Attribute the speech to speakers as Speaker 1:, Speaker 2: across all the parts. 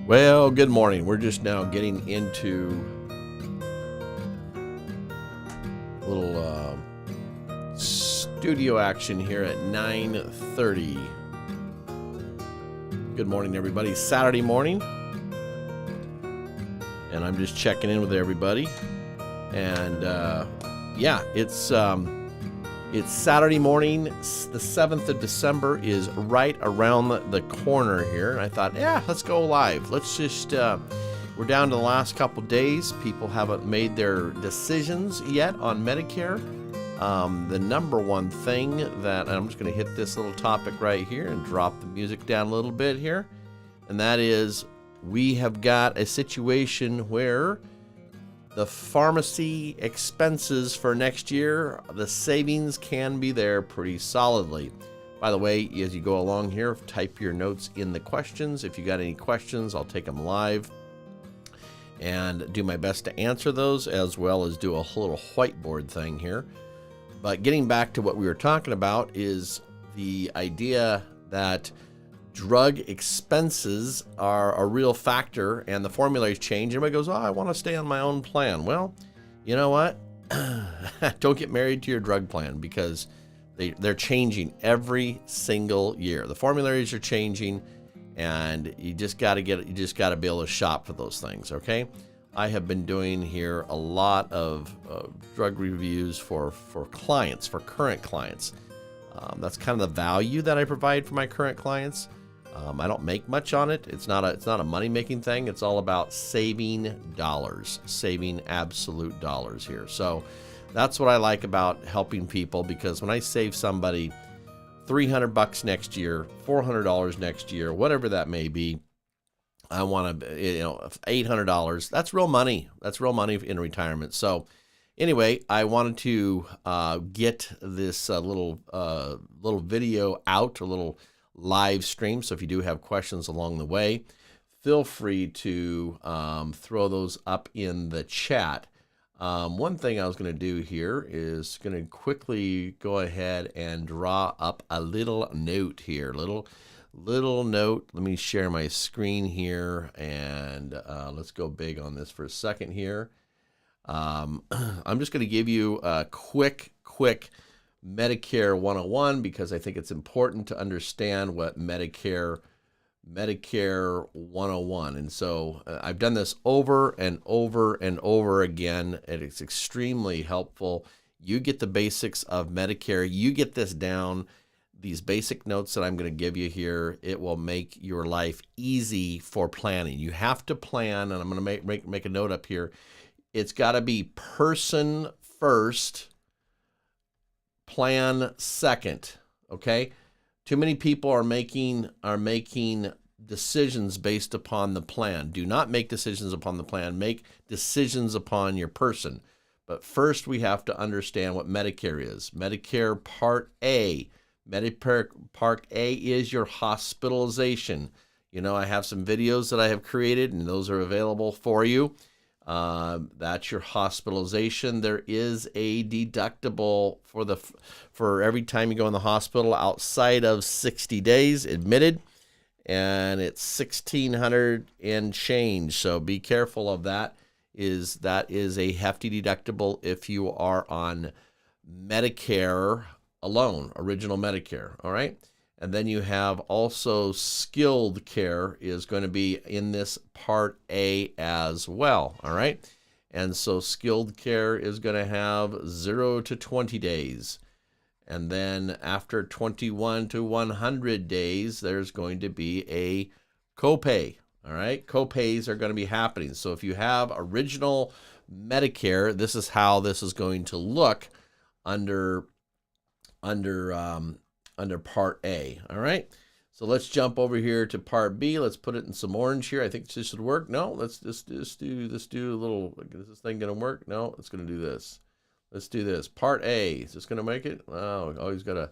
Speaker 1: Well, good morning. We're just now getting into a little studio action here at 9:30. Good morning, everybody. Saturday morning, and I'm just checking in with everybody. And yeah, it's Saturday morning. The 7th of December is right around the corner here. And I thought, yeah, let's go live. Let's just, we're down to the last couple days. People haven't made their decisions yet on Medicare. The number one thing that, and I'm just going to hit this little topic right here and drop the music down a little bit here. And that is, we have got a situation where the pharmacy expenses for next year, the savings can be there pretty solidly. By the way, as you go along here, type your notes in the questions. If you got any questions, I'll take them live and do my best to answer those, as well as do a little whiteboard thing here. But getting back to what we were talking about is the idea that drug expenses are a real factor, and the formularies change. Everybody goes, oh, I want to stay on my own plan. Well, you know what? Don't get married to your drug plan, because they're changing every single year. The formularies are changing, and you just got to be able to shop for those things. Okay. I have been doing here a lot of drug reviews for clients, for current clients. That's kind of the value that I provide for my current clients. I don't make much on it. It's not a money-making thing. It's all about saving dollars, saving absolute dollars here. So that's what I like about helping people, because when I save somebody $300 next year, $400 next year, whatever that may be, I want to, $800. That's real money. That's real money in retirement. So anyway, I wanted to get this little video out, a little live stream. So if you do have questions along the way, feel free to throw those up in the chat. One thing I was going to do here is going to quickly go ahead and draw up a little note here, little note. Let me share my screen here, and let's go big on this for a second here. I'm just going to give you a quick Medicare 101, because I think it's important to understand what Medicare 101. And so I've done this over and over and over again, and it's extremely helpful. You get the basics of Medicare. You get this down. These basic notes that I'm going to give you here, it will make your life easy for planning. You have to plan, and I'm going to make a note up here. It's got to be person first, plan second. Okay? Too many people are making decisions based upon the plan. Do not make decisions upon the plan. Make decisions upon your person. But first, we have to understand what Medicare is. Medicare Part A. Medicare Part A is your hospitalization. I have some videos that I have created, and those are available for you. That's your hospitalization. There is a deductible for every time you go in the hospital outside of 60 days admitted, and it's $1,600 and change. So be careful of that. That is a hefty deductible if you are on Medicare alone, original Medicare. All right. And then you have also skilled care is going to be in this Part A as well. All right. And so skilled care is going to have 0 to 20 days. And then after 21 to 100 days, there's going to be a copay. All right. Copays are going to be happening. So if you have original Medicare, this is how this is going to look under Part A. All right. So let's jump over here to Part B. Let's put it in some orange here. I think this should work. No, let's just do a little. Is this thing going to work? No, it's going to do this. Let's do this. Part A. Is this going to make it? Oh, always got to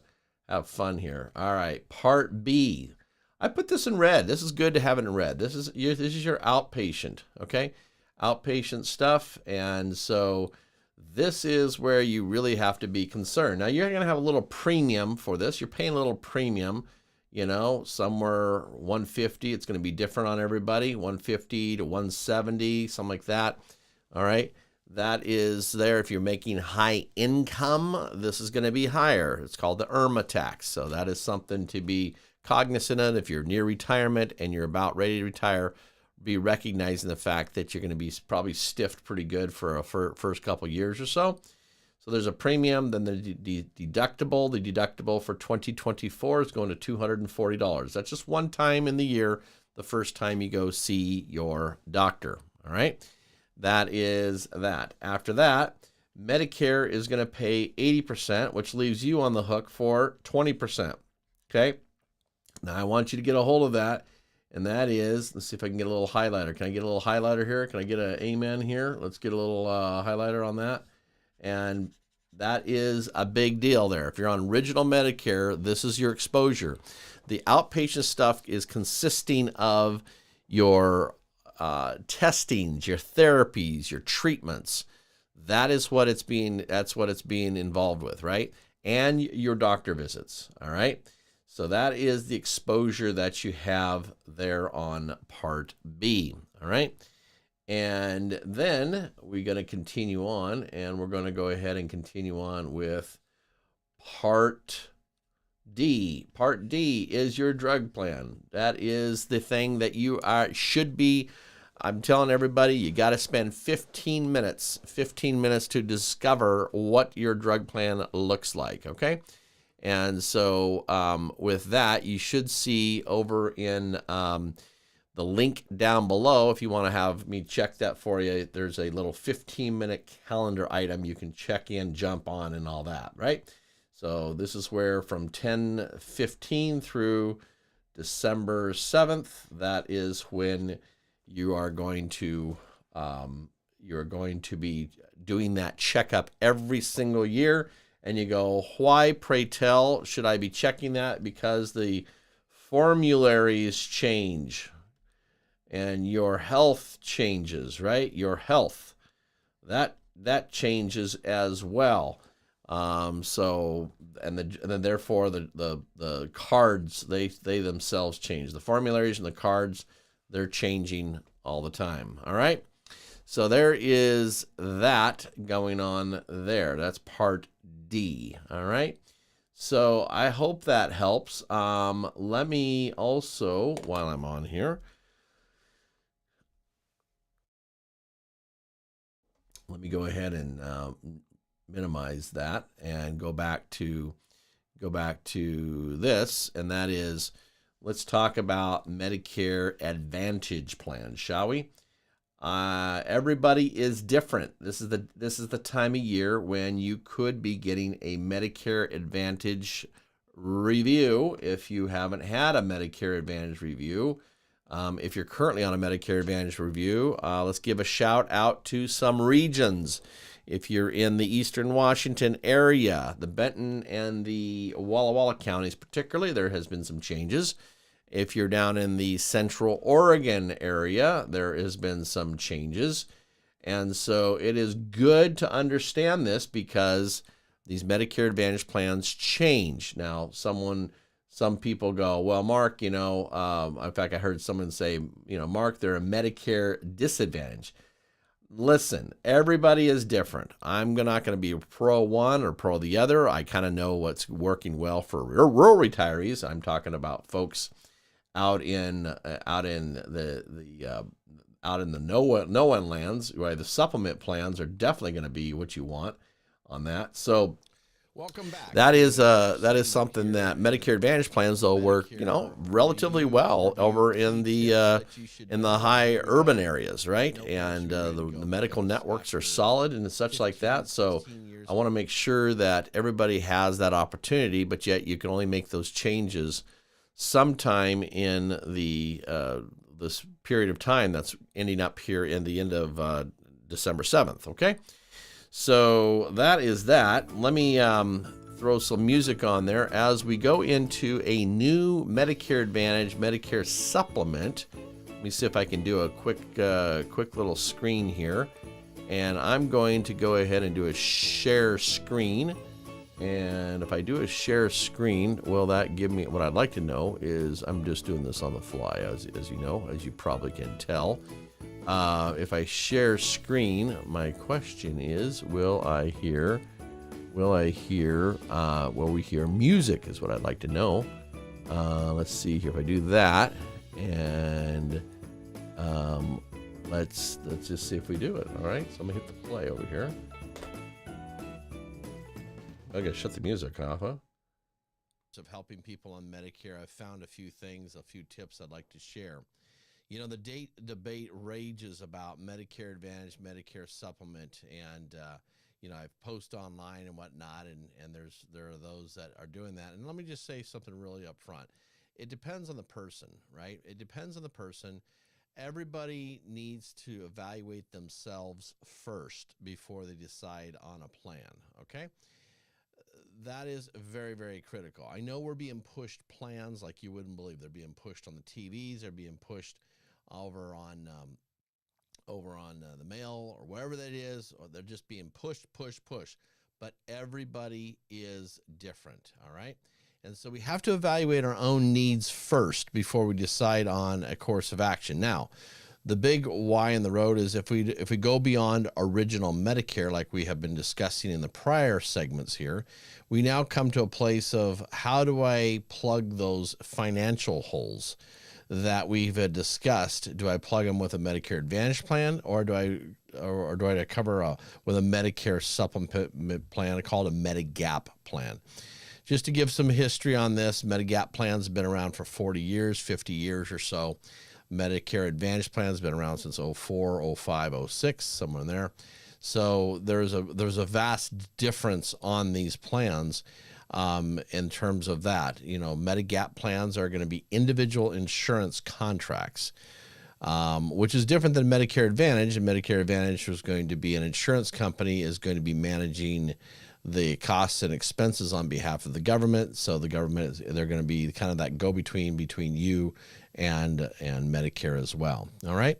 Speaker 1: have fun here. All right. Part B. I put this in red. This is good to have it in red. This is your outpatient. Okay. Outpatient stuff. And so this is where you really have to be concerned. Now, you're going to have a little premium for this. You're paying a little premium. somewhere 150. It's going to be different on everybody, 150 to 170, something like that. All right. That is there. If you're making high income, this is going to be higher. It's called the IRMA tax. So that is something to be cognizant of. If you're near retirement and you're about ready to retire, be recognizing the fact that you're going to be probably stiffed pretty good for a first couple years or so. So there's a premium, then the deductible. The deductible for 2024 is going to $240. That's just one time in the year, the first time you go see your doctor. All right. That is that. After that, Medicare is going to pay 80%, which leaves you on the hook for 20%. Okay. Now I want you to get a hold of that. And that is, let's see if I can get a little highlighter. Can I get a little highlighter here? Can I get an amen here? Let's get a little highlighter on that. And that is a big deal there. If you're on original Medicare, this is your exposure. The outpatient stuff is consisting of your testings, your therapies, your treatments. That's what it's being involved with, right? And your doctor visits, all right? So that is the exposure that you have there on Part B, all right? And then we're going to continue on, and we're going to go ahead and continue on with Part D. Part D is your drug plan. That is the thing that you should be. I'm telling everybody, you got to spend 15 minutes to discover what your drug plan looks like, okay? And so with that, you should see over in the link down below, if you want to have me check that for you, there's a little 15-minute calendar item you can check in, jump on, and all that, right? So this is where from 10/15 through December 7th, that is when you are going to be doing that checkup every single year. And you go, why, pray tell, should I be checking that? Because the formularies change and your health changes, right? Your health, that changes as well. So then therefore the cards, they themselves change. The formularies and the cards, they're changing all the time. All right. So there is that going on there. That's Part D. All right. So I hope that helps. Let me also, while I'm on here, let me go ahead and minimize that and go back to this, and that is, let's talk about Medicare Advantage plans, shall we? Everybody is different. This is the time of year when you could be getting a Medicare Advantage review if you haven't had a Medicare Advantage review. If you're currently on a Medicare Advantage review, let's give a shout out to some regions. If you're in the Eastern Washington area, the Benton and the Walla Walla counties particularly, there has been some changes. If you're down in the Central Oregon area, there has been some changes. And so it is good to understand this because these Medicare Advantage plans change. Now, some people go, well, Mark, in fact, I heard someone say, Mark, they're a Medicare disadvantage. Listen, everybody is different. I'm not going to be pro one or pro the other. I kind of know what's working well for rural retirees. I'm talking about folks out in the no one lands, where the supplement plans are definitely going to be what you want on that. So welcome back. That is something that Medicare Advantage plans, though, work relatively well over in the high urban areas, right? And the medical networks are solid and such like that. So I want to make sure that everybody has that opportunity, but yet you can only make those changes sometime in this period of time that's ending up here in the end of December 7th. Okay. So that is that. Let me throw some music on there as we go into a new Medicare Advantage, Medicare supplement. Let me see if I can do a quick little screen here. And I'm going to go ahead and do a share screen. And if I do a share screen, will that give me, what I'd like to know is, I'm just doing this on the fly, as you know, as you probably can tell. If I share screen, my question is, will we hear music is what I'd like to know. Let's see here if I do that, and let's just see if we do it. All right, so I'm gonna hit the play over here. I gotta shut the music off, huh? Of helping people on Medicare, I've found a few things, a few tips I'd like to share. You know, the debate rages about Medicare Advantage, Medicare Supplement, and you know, I've posted online and whatnot, and there are those that are doing that. And let me just say something really up front. It depends on the person, right? It depends on the person. Everybody needs to evaluate themselves first before they decide on a plan, okay? That is very, very critical. I know we're being pushed plans like you wouldn't believe. They're being pushed on the TVs. They're being pushed over on the mail or wherever that is. Or they're just being pushed. But everybody is different, all right? And so we have to evaluate our own needs first before we decide on a course of action. Now, the big why in the road is if we go beyond original Medicare, like we have been discussing in the prior segments here, we now come to a place of how do I plug those financial holes that we've discussed? Do I plug them with a Medicare Advantage plan, or do I cover with a Medicare supplement plan called a Medigap plan? Just to give some history on this, Medigap plans have been around for 40 years, 50 years or so. Medicare Advantage plan has been around since 04, 05, 06, somewhere in there. So there's a vast difference on these plans in terms of that. You know, Medigap plans are going to be individual insurance contracts, which is different than Medicare Advantage. And Medicare Advantage was going to be an insurance company is going to be managing the costs and expenses on behalf of the government. So the government, they're going to be kind of that go-between between you and Medicare as well. All right.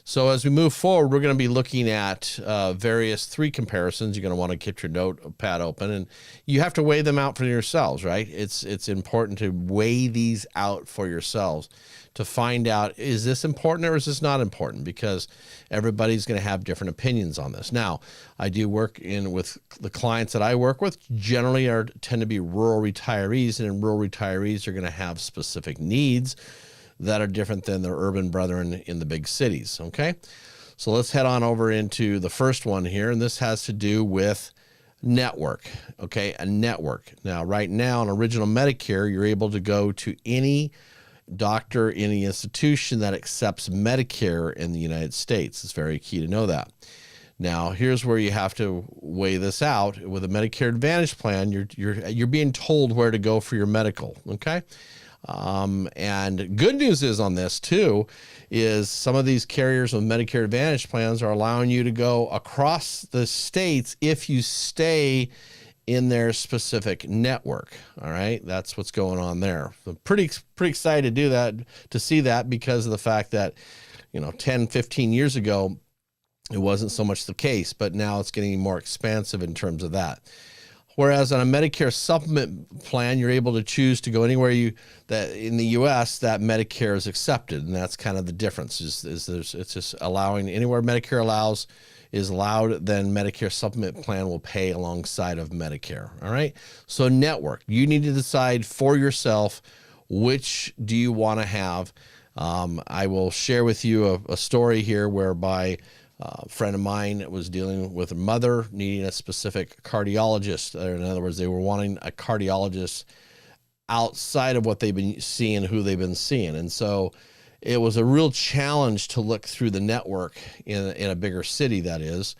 Speaker 1: So as we move forward, we're going to be looking at various three comparisons. You're going to want to get your notepad open, and you have to weigh them out for yourselves, right? It's important to weigh these out for yourselves to find out, is this important or is this not important? Because everybody's going to have different opinions on this. Now, I do work with the clients that I work with generally tend to be rural retirees, and rural retirees are going to have specific needs that are different than their urban brethren in the big cities, okay? So let's head on over into the first one here, and this has to do with network, okay? A network. Now, right now on Original Medicare, you're able to go to any doctor, any institution that accepts Medicare in the United States. It's very key to know that. Now, here's where you have to weigh this out. With a Medicare Advantage plan, you're being told where to go for your medical, okay? And good news is on this too, is some of these carriers with Medicare Advantage plans are allowing you to go across the states if you stay in their specific network. All right. That's what's going on there. I'm pretty excited to do that, to see that, because of the fact that, 10, 15 years ago, it wasn't so much the case, but now it's getting more expansive in terms of that. Whereas on a Medicare supplement plan, you're able to choose to go anywhere that in the U.S. that Medicare is accepted, and that's kind of the difference. It's just allowing anywhere Medicare is allowed, then Medicare supplement plan will pay alongside of Medicare. All right. So network, you need to decide for yourself which do you want to have. I will share with you a story here whereby a friend of mine was dealing with a mother needing a specific cardiologist. In other words, they were wanting a cardiologist outside of what they've been seeing, who they've been seeing. And so it was a real challenge to look through the network in a bigger city, that is,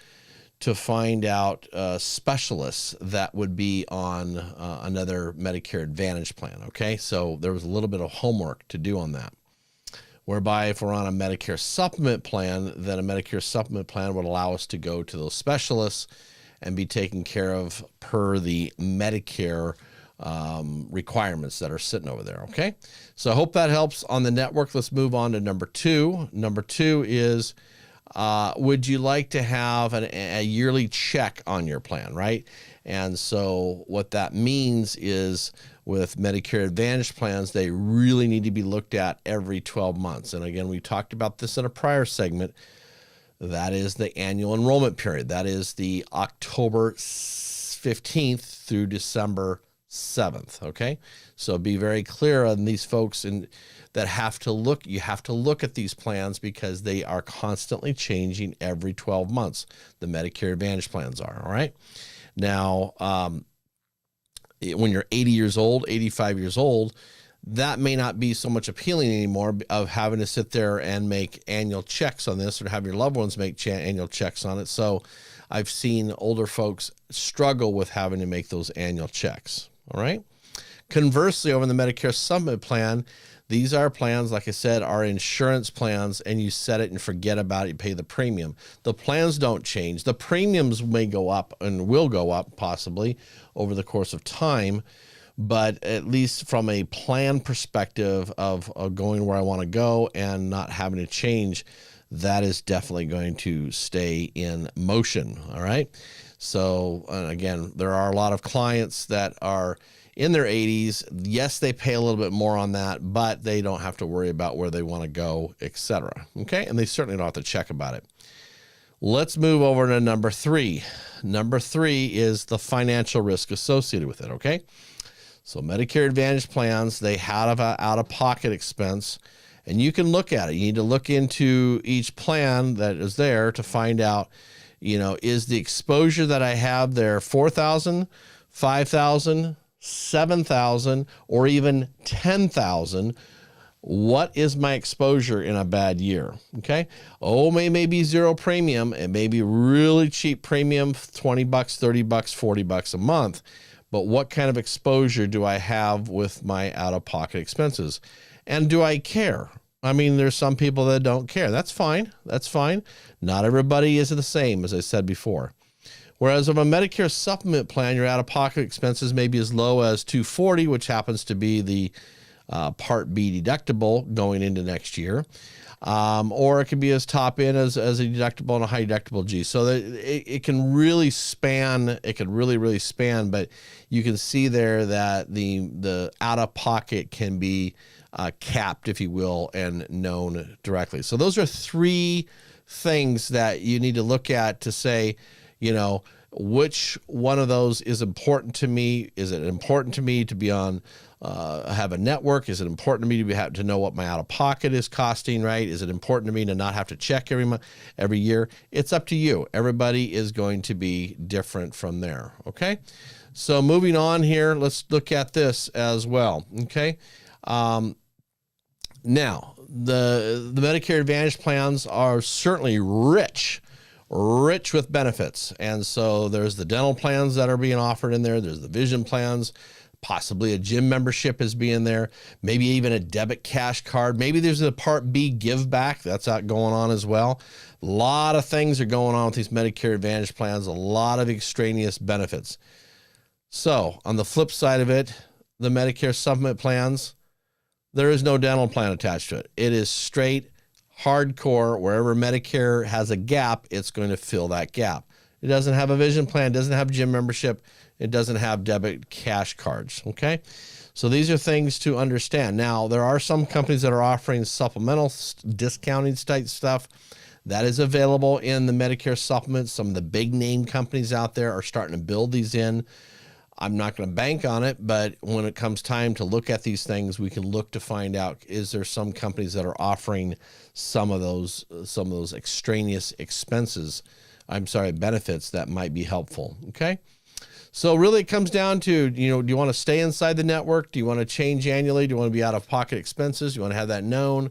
Speaker 1: to find out specialists that would be on another Medicare Advantage plan. Okay, so there was a little bit of homework to do on that. Whereby if we're on a Medicare supplement plan, then a Medicare supplement plan would allow us to go to those specialists and be taken care of per the Medicare requirements that are sitting over there, okay? So I hope that helps on the network. Let's move on to number two. Number two is would you like to have a yearly check on your plan, right? And so what that means is with Medicare Advantage plans, they really need to be looked at every 12 months. And again, we talked about this in a prior segment. That is the annual enrollment period. That is the October 15th through December 7th. Okay. So be very clear on these folks that have to look. You have to look at these plans because they are constantly changing every 12 months. The Medicare Advantage plans are. All right. Now, when you're 80 years old, 85 years old, that may not be so much appealing anymore of having to sit there and make annual checks on this or have your loved ones make annual checks on it. So I've seen older folks struggle with having to make those annual checks. All right. Conversely, over in the Medicare Supplement plan, these are plans, like I said, are insurance plans, and you set it and forget about it. You pay the premium. The plans don't change. The premiums may go up and will go up possibly over the course of time, but at least from a plan perspective of going where I want to go and not having to change, that is definitely going to stay in motion. All right. So again, there are a lot of clients that are in their 80s. Yes, they pay a little bit more on that, but they don't have to worry about where they want to go, etc. Okay. And they certainly don't have to check about it. Let's move over to number 3. Number 3 is the financial risk associated with it. Okay. So Medicare Advantage plans, they have an out-of-pocket expense, and you can look at it. You need to look into each plan that is there to find out, is the exposure that I have there $4,000, $5,000, $7,000, or even $10,000? What is my exposure in a bad year? Okay. Oh, it may be zero premium. It may be really cheap premium, $20, $30, $40 a month. But what kind of exposure do I have with my out-of-pocket expenses? And do I care? I mean, there's some people that don't care. That's fine. That's fine. Not everybody is the same, as I said before. Whereas of a Medicare supplement plan, your out-of-pocket expenses may be as low as $240, which happens to be the Part B deductible going into next year. Or it could be as top in as a deductible and a high deductible G. So that it can really span. It can really span. But you can see there that the out of pocket can be capped, if you will, and known directly. So those are 3 things that you need to look at to say, which one of those is important to me? Is it important to me to be on? Have a network? Is it important to me to know what my out-of-pocket is costing, right? Is it important to me to not have to check every year? It's up to you. Everybody is going to be different from there, okay? So moving on here, let's look at this as well, okay? Now, the Medicare Advantage plans are certainly rich with benefits. And so there's the dental plans that are being offered in there. There's the vision plans. Possibly a gym membership is being there, maybe even a debit cash card. Maybe there's a Part B give back that's out going on as well. A lot of things are going on with these Medicare Advantage plans, a lot of extraneous benefits. So on the flip side of it, the Medicare supplement plans, there is no dental plan attached to it. It is straight hardcore. Wherever Medicare has a gap, it's going to fill that gap. It doesn't have a vision plan, doesn't have gym membership. It doesn't have debit cash cards, okay? So these are things to understand. Now, there are some companies that are offering supplemental discounting type stuff. That is available in the Medicare supplements. Some of the big name companies out there are starting to build these in. I'm not going to bank on it, but when it comes time to look at these things, we can look to find out, is there some companies that are offering some of those extraneous benefits that might be helpful, okay? So really it comes down to, do you want to stay inside the network? Do you want to change annually? Do you want to be out of pocket expenses? Do you want to have that known,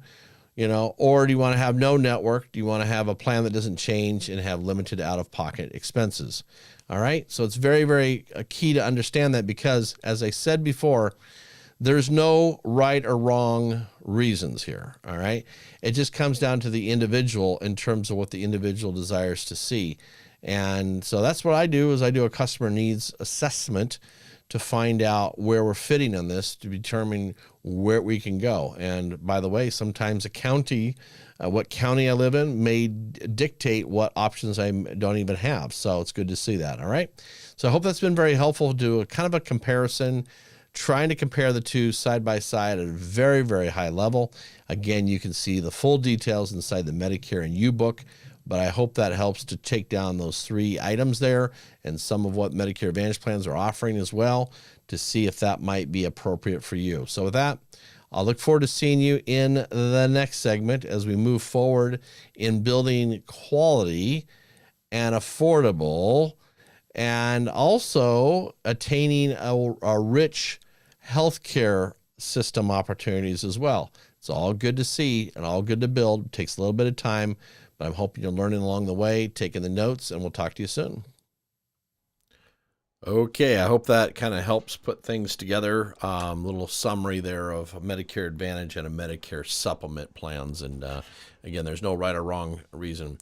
Speaker 1: or do you want to have no network? Do you want to have a plan that doesn't change and have limited out of pocket expenses? All right. So it's very, very key to understand that because as I said before, there's no right or wrong reasons here. All right. It just comes down to the individual in terms of what the individual desires to see. And so that's what I do is I do a customer needs assessment to find out where we're fitting on this to determine where we can go. And by the way, sometimes a county what county I live in may dictate what options I don't even have. So it's good to see that. All right. So I hope that's been very helpful to do a kind of a comparison, trying to compare the two side by side at a very, very high level. Again, you can see the full details inside the Medicare and You book, but I hope that helps to take down those 3 items there and some of what Medicare Advantage plans are offering as well to see if that might be appropriate for you. So with that, I'll look forward to seeing you in the next segment as we move forward in building quality and affordable and also attaining a rich healthcare system opportunities as well. It's all good to see and all good to build. It takes a little bit of time, but I'm hoping you're learning along the way, taking the notes, and we'll talk to you soon. Okay, I hope that kind of helps put things together. Little summary there of a Medicare Advantage and a Medicare Supplement plans. And again, there's no right or wrong reason.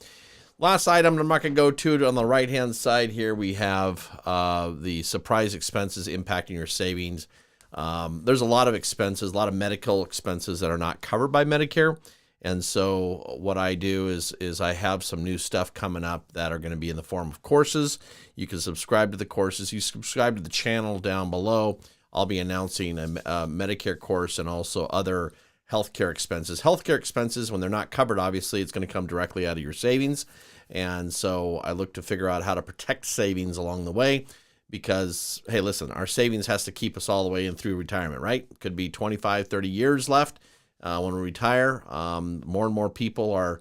Speaker 1: Last item, I'm not going to go to it. On the right-hand side here, we have the surprise expenses impacting your savings. There's a lot of expenses, a lot of medical expenses that are not covered by Medicare. And so what I do is I have some new stuff coming up that are going to be in the form of courses. You can subscribe to the courses. You subscribe to the channel down below. I'll be announcing a Medicare course and also other healthcare expenses. Healthcare expenses, when they're not covered, obviously, it's going to come directly out of your savings. And so I look to figure out how to protect savings along the way because, hey, listen, our savings has to keep us all the way in through retirement, right? Could be 25, 30 years left. When we retire, more and more people are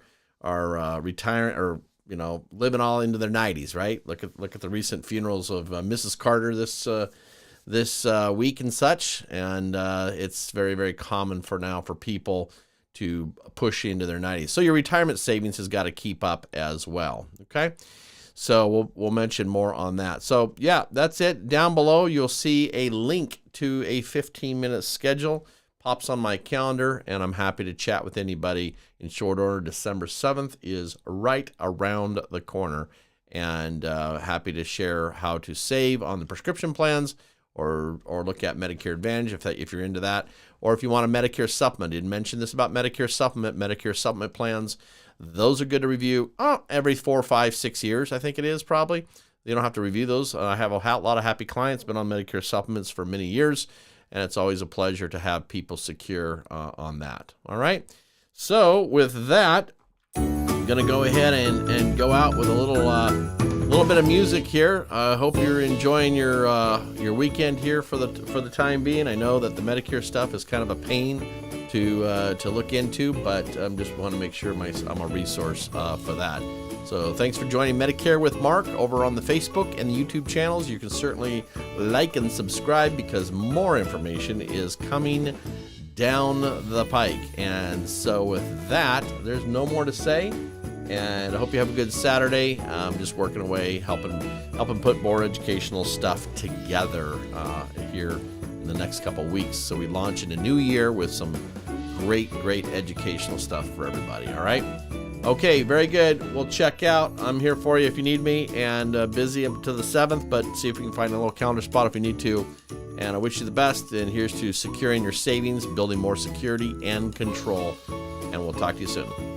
Speaker 1: retiring or living all into their 90s, right? Look at the recent funerals of Mrs. Carter this week and such, and it's very, very common for people to push into their 90s. So your retirement savings has got to keep up as well. Okay, so we'll mention more on that. So yeah, that's it. Down below you'll see a link to a 15-minute schedule. Pops on my calendar, and I'm happy to chat with anybody in short order. December 7th is right around the corner, and happy to share how to save on the prescription plans or look at Medicare Advantage if you're into that, or if you want a Medicare supplement. I didn't mention this about Medicare supplement plans. Those are good to review every 4, 5, 6 years, I think it is probably. You don't have to review those. I have a lot of happy clients, been on Medicare supplements for many years. And it's always a pleasure to have people secure on that. All right. So with that, I'm going to go ahead and go out with a little bit of music here. I hope you're enjoying your weekend here for the time being. I know that the Medicare stuff is kind of a pain to look into, but I just want to make sure I'm a resource for that. So thanks for joining Medicare with Mark over on the Facebook and the YouTube channels. You can certainly like and subscribe because more information is coming down the pike. And so with that, there's no more to say. And I hope you have a good Saturday. I'm just working away, helping put more educational stuff together here in the next couple weeks. So we launch in a new year with some great educational stuff for everybody. All right. Okay, very good. We'll check out. I'm here for you if you need me, and busy up to the 7th, but see if we can find a little calendar spot if you need to. And I wish you the best, and here's to securing your savings, building more security and control, and we'll talk to you soon.